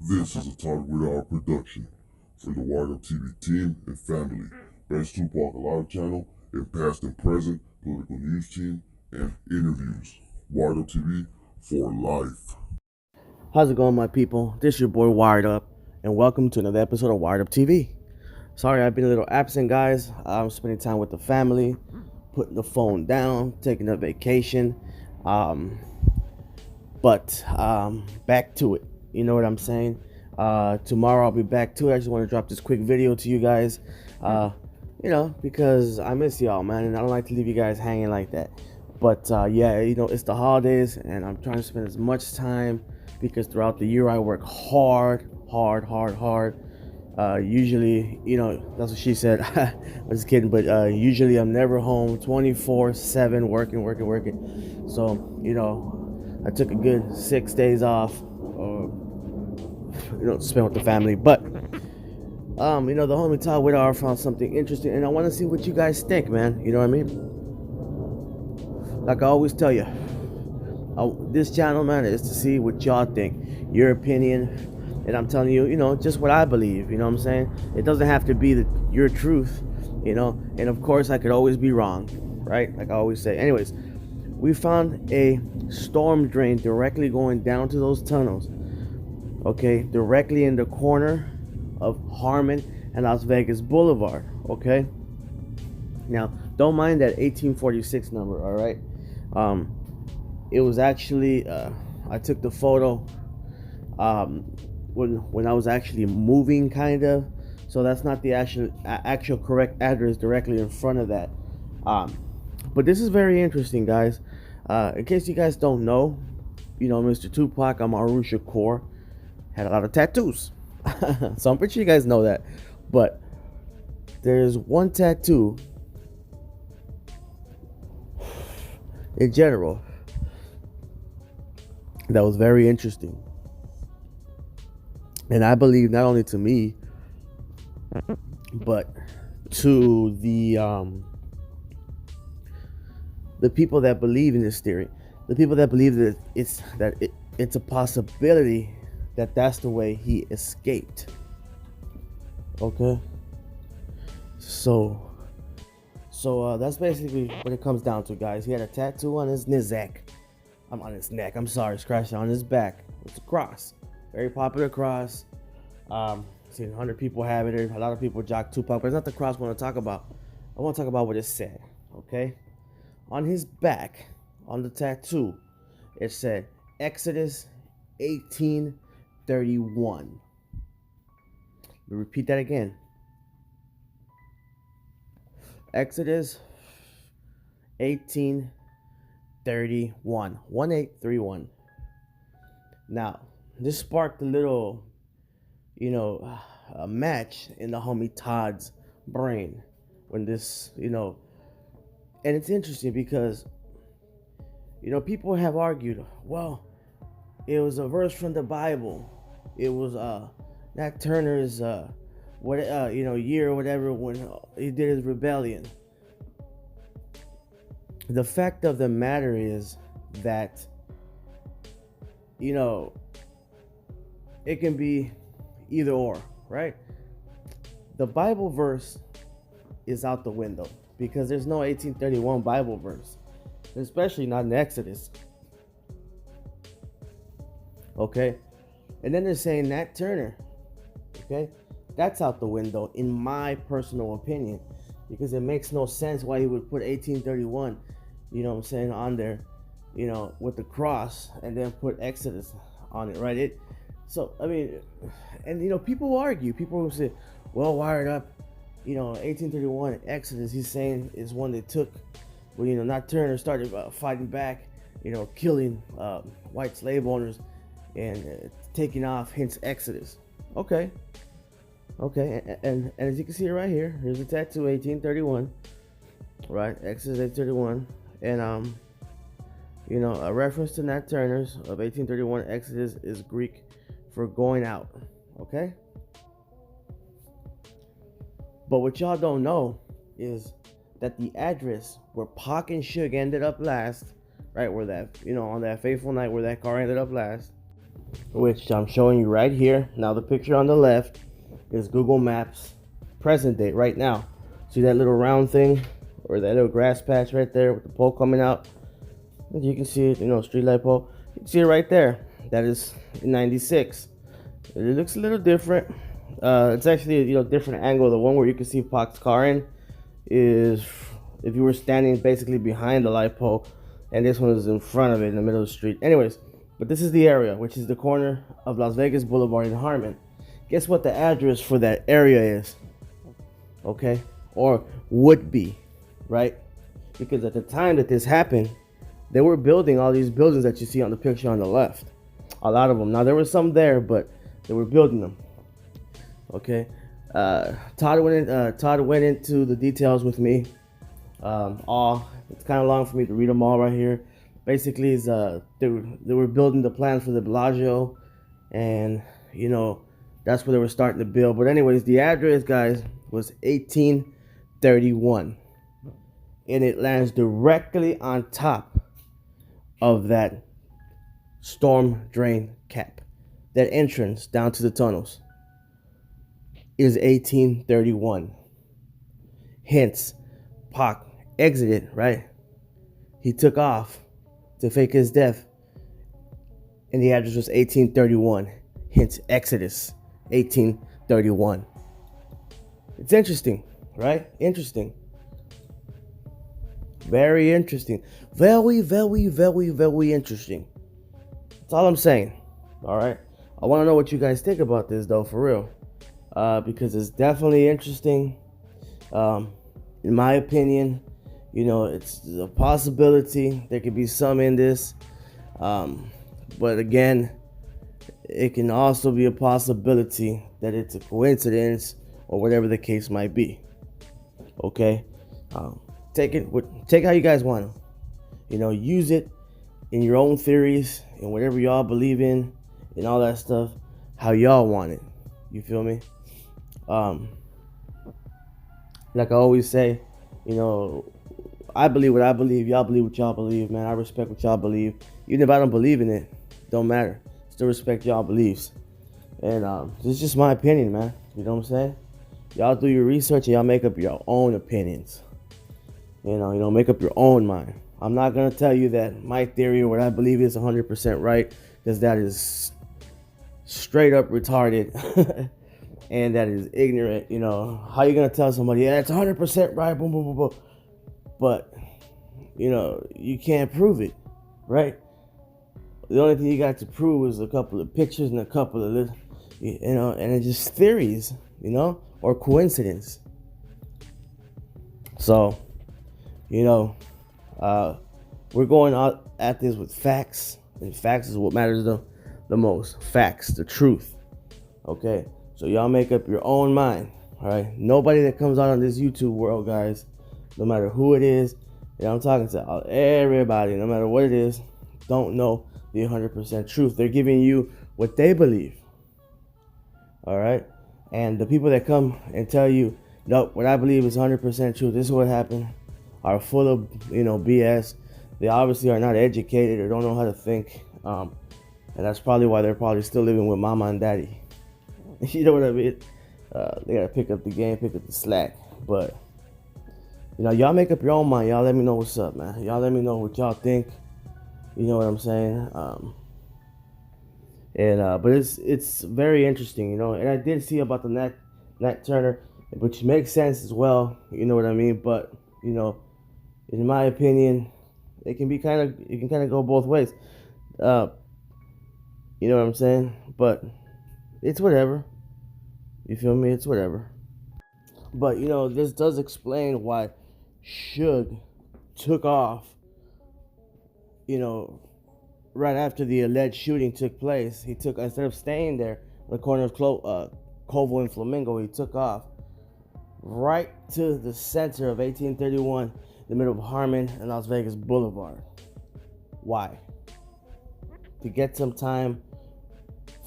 This is a Talk With Our production for the Wired Up TV team and family. Best Tupac Alive channel and past and present political news team and interviews. Wired Up TV for life. How's it going, my people? This is your boy Wired Up, and welcome to another episode of Wired Up TV. Sorry, I've been a little absent, guys. I'm spending time with the family, putting the phone down, taking a vacation. But back to it. You know what I'm saying? Tomorrow I'll be back to it. I just want to drop this quick video to you guys. Because I miss y'all, man, and I don't like to leave you guys hanging like that. But yeah, it's the holidays, and I'm trying to spend as much time because throughout the year I work hard. Usually, that's what she said. I'm just kidding, but usually I'm never home 24/7 working. So, I took a good 6 days off, to spend with the family. But, the homie Todd Whittar found something interesting, and I want to see what you guys think, man. You know what I mean? Like I always tell you, this channel, man, is to see what y'all think, your opinion. And I'm telling you, just what I believe, you know what I'm saying? It doesn't have to be your truth, and of course I could always be wrong, right? Like I always say. Anyways, we found a storm drain directly going down to those tunnels, okay? Directly in the corner of Harmon and Las Vegas Boulevard, okay? Now, don't mind that 1846 number, all right? It was actually, I took the photo, when I was actually moving, kind of, so that's not the actual correct address directly in front of that. But this is very interesting, guys. In case you guys don't know, Mr. Tupac, I'm Arusha Core, had a lot of tattoos. So I'm pretty sure you guys know that. But there's one tattoo in general that was very interesting. And I believe not only to me, but to the people that believe in this theory, the people that believe that it's a possibility that that's the way he escaped. Okay, so that's basically what it comes down to, guys. He had a tattoo on his neck. I'm on his neck. I'm sorry, scratched on his back. It's a cross. Very popular cross. Seen 100 people have it. A lot of people jock Tupac, but it's not the cross I want to talk about. I want to talk about what it said, okay? On his back, on the tattoo, it said Exodus 18:31. Let me repeat that again. Exodus 18:31. 1831. Now, this sparked a little, a match in the homie Todd's brain when this, and it's interesting because, people have argued, well, it was a verse from the Bible. It was Nat Turner's year or whatever when he did his rebellion. The fact of the matter is that, it can be either or, right? The Bible verse is out the window because there's no 1831 Bible verse, especially not in Exodus. Okay? And then they're saying Nat Turner. Okay? That's out the window, in my personal opinion, because it makes no sense why he would put 1831, on there, with the cross, and then put Exodus on it, right? People argue. People will say, well, Wired Up, 1831 Exodus, he's saying is one they took when, Nat Turner started fighting back, killing white slave owners and taking off, hence Exodus. Okay, and as you can see right here, here's a tattoo, 1831, right? Exodus 1831, and a reference to Nat Turner's of 1831 Exodus is Greek for going out, okay? But what y'all don't know is that the address where Pac and Suge ended up last, right, where that, on that fateful night where that car ended up last, which I'm showing you right here. Now the picture on the left is Google Maps present date right now. See that little round thing or that little grass patch right there with the pole coming out? You can see it, street light pole. You can see it right there. That is 96. It looks a little different. It's actually a different angle. The one where you can see Pac's car in is if you were standing basically behind the light pole, and this one is in front of it in the middle of the street. Anyways, but this is the area, which is the corner of Las Vegas Boulevard in Harmon. Guess what the address for that area is? Okay, or would be, right? Because at the time that this happened, they were building all these buildings that you see on the picture on the left. A lot of them. Now there were some there, but they were building them. Okay. Todd went into the details with me. It's kind of long for me to read them all right here. Basically, they were building the plans for the Bellagio, and that's where they were starting to build. But anyways, the address, guys, was 1831, and it lands directly on top of that storm drain cap. That entrance down to the tunnels is 1831. Hence, Pac exited, right? He took off to fake his death, and the address was 1831. Hence, Exodus 1831. It's interesting, right? Interesting. Very interesting. Very, very, very, very interesting. That's all I'm saying. All right. I want to know what you guys think about this, though, for real. Because it's definitely interesting. In my opinion, it's a possibility. There could be some in this. But again, it can also be a possibility that it's a coincidence or whatever the case might be. Okay? Take how you guys want to. Use it in your own theories and whatever y'all believe in and all that stuff, how y'all want it. You feel me? Like I always say, I believe what I believe. Y'all believe what y'all believe, man. I respect what y'all believe. Even if I don't believe in it, don't matter. Still respect y'all beliefs. And this is just my opinion, man. You know what I'm saying? Y'all do your research and y'all make up your own opinions. Make up your own mind. I'm not going to tell you that my theory or what I believe is 100% right, because that is straight up retarded and that is ignorant. How you going to tell somebody, yeah, it's 100% right, boom, boom, boom, boom. But, you can't prove it, right? The only thing you got to prove is a couple of pictures and a couple of, and it's just theories, or coincidence. So, we're going out at this with facts, and facts is what matters the most. Facts, the truth. Okay, so y'all make up your own mind. All right, nobody that comes out on this YouTube world, guys, no matter who it is, and I'm talking to everybody, no matter what it is, don't know the 100% truth. They're giving you what they believe. All right, and the people that come and tell you, no, what I believe is 100% truth, this is what happened, are full of BS. They obviously are not educated or don't know how to think, and that's probably why they're probably still living with mama and daddy. You know what I mean? They gotta pick up the game, pick up the slack. But y'all make up your own mind. Y'all let me know what's up, man. Y'all let me know what y'all think. You know what I'm saying? But it's very interesting, and I did see about the Nat Turner, which makes sense as well. You know what I mean? But in my opinion, it can kind of go both ways. You know what I'm saying? But it's whatever. You feel me? It's whatever. But this does explain why Suge took off. Right after the alleged shooting took place, instead of staying there on the corner of Koval and Flamingo, he took off right to the center of 1831, the middle of Harmon and Las Vegas Boulevard. Why? To get some time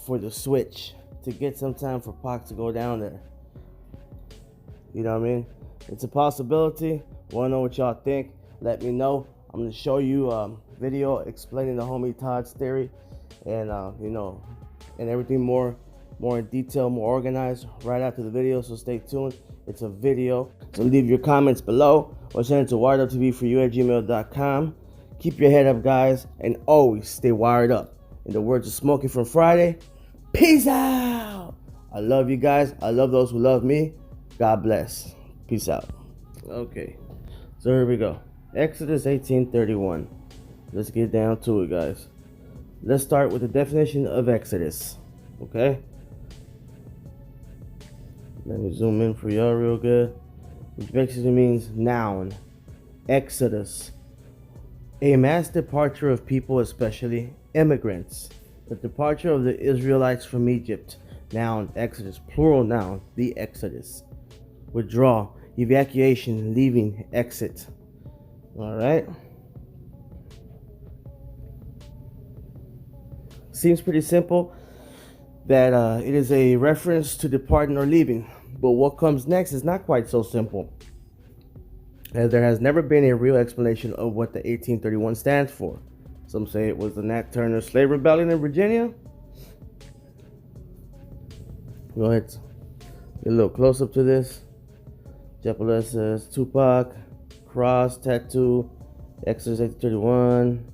for the switch, to get some time for Pac to go down there. You know what I mean? It's a possibility. Want to know what y'all think? Let me know. I'm going to show you a video explaining the homie Todd's theory. and and everything more in detail, more organized right after the video. So stay tuned. It's a video. So leave your comments below or send it to wireduptv4you@gmail.com. Keep your head up, guys, and always stay wired up. In the words of Smokey from Friday, peace out. I love you guys. I love those who love me. God bless. Peace out. Okay, so here we go. Exodus 18:31. Let's get down to it, guys. Let's start with the definition of Exodus. Okay? Let me zoom in for y'all real good. Which basically means noun. Exodus. A mass departure of people, especially immigrants. The departure of the Israelites from Egypt. Noun, Exodus. Plural noun, the Exodus. Withdraw, evacuation, leaving, exit. Alright? Seems pretty simple that it is a reference to departing or leaving. But what comes next is not quite so simple, as there has never been a real explanation of what the 1831 stands for. Some say it was the Nat Turner slave rebellion in Virginia. Go ahead, get a little close up to this. Japalez says Tupac, cross, tattoo, Exodus 1831.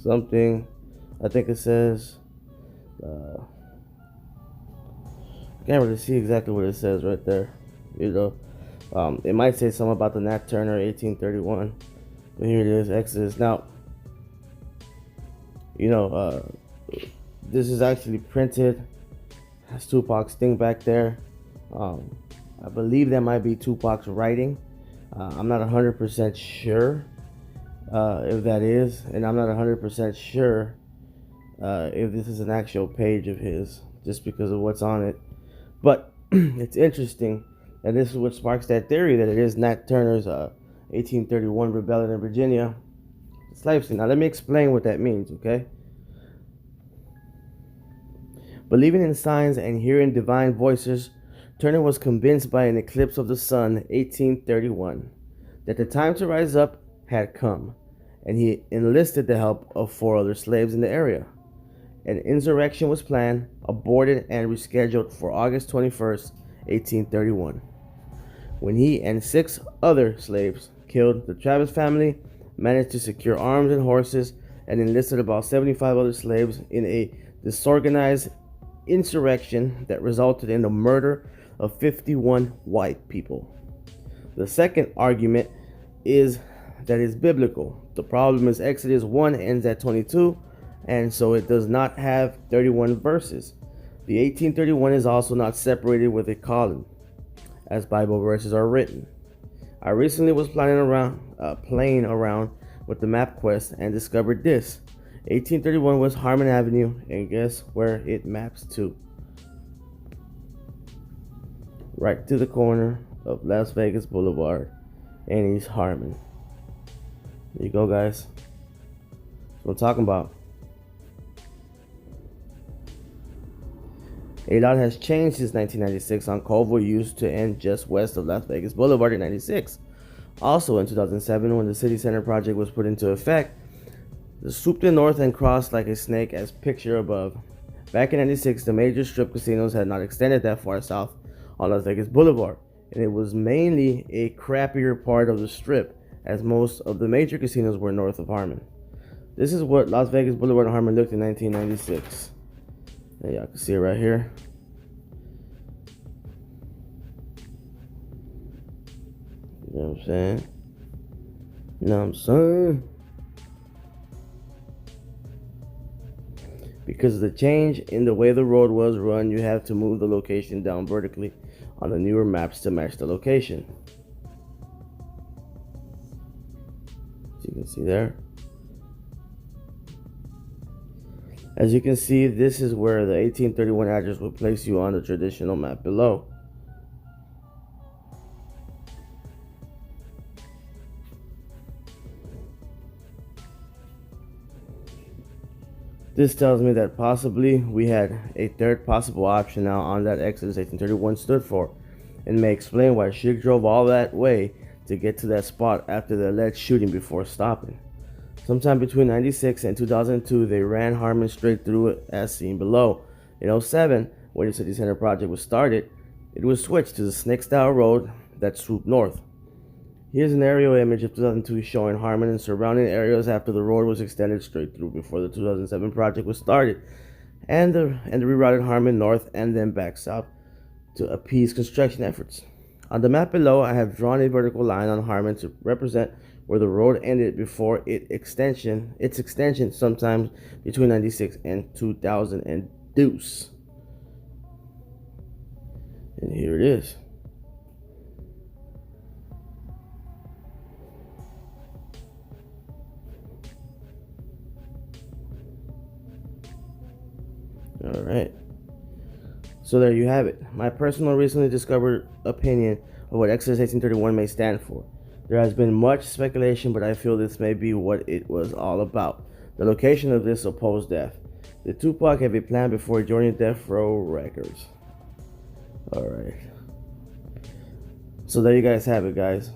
Something, I think it says, I can't really see exactly what it says right there. It might say something about the Nat Turner 1831, but here it is, Exodus. Now, this is actually printed. Has Tupac's thing back there. I believe that might be Tupac's writing. I'm not 100% sure if that is, and I'm not 100% sure if this is an actual page of his, just because of what's on it. But it's interesting, and this is what sparks that theory that it is Nat Turner's 1831 rebellion in Virginia slave scene. Now let me explain what that means, okay? Believing in signs and hearing divine voices, Turner was convinced by an eclipse of the sun, 1831, that the time to rise up had come, and he enlisted the help of 4 other slaves in the area. An insurrection was planned, aborted, and rescheduled for August 21st, 1831, when he and 6 other slaves killed the Travis family, managed to secure arms and horses, and enlisted about 75 other slaves in a disorganized insurrection that resulted in the murder of 51 white people. The second argument is that is biblical. The problem is Exodus 1 ends at 22, and so it does not have 31 verses. The 1831 is also not separated with a colon, as Bible verses are written. I recently was playing around with the MapQuest and discovered this. 1831 was Harmon Avenue, and guess where it maps to? Right to the corner of Las Vegas Boulevard and East Harmon. There you go, guys. That's what I'm talking about. A lot has changed since 1996 on Colville used to end just west of Las Vegas Boulevard in 96. Also in 2007, when the City Center project was put into effect, the swooped in north and crossed like a snake as pictured above. Back in 96, the major strip casinos had not extended that far south on Las Vegas Boulevard, and it was mainly a crappier part of the strip, as most of the major casinos were north of Harmon. This is what Las Vegas Boulevard and Harmon looked in 1996. And y'all can see it right here. You know what I'm saying? You know what I'm saying? Because of the change in the way the road was run, you have to move the location down vertically on the newer maps to match the location. As you can see there. As you can see, this is where the 1831 address will place you on the traditional map below. This tells me that possibly we had a third possible option now on that Exodus 1831 stood for, and may explain why Sheik drove all that way to get to that spot after the alleged shooting before stopping. Sometime between 96 and 2002, they ran Harmon straight through it as seen below. In 07, when the city center project was started, it was switched to the snake-style road that swooped north. Here's an aerial image of 2002 showing Harmon and surrounding areas after the road was extended straight through before the 2007 project was started, and the rerouted Harmon north and then back south to appease construction efforts. On the map below, I have drawn a vertical line on Harmon to represent where the road ended before its extension sometime between 96 and 2000 and deuce. And here it is. All right. So there you have it. My personal recently discovered opinion of what Exodus 1831 may stand for. There has been much speculation, but I feel this may be what it was all about. The location of this supposed death. Did Tupac have a plan before joining Death Row Records? Alright. So there you guys have it, guys.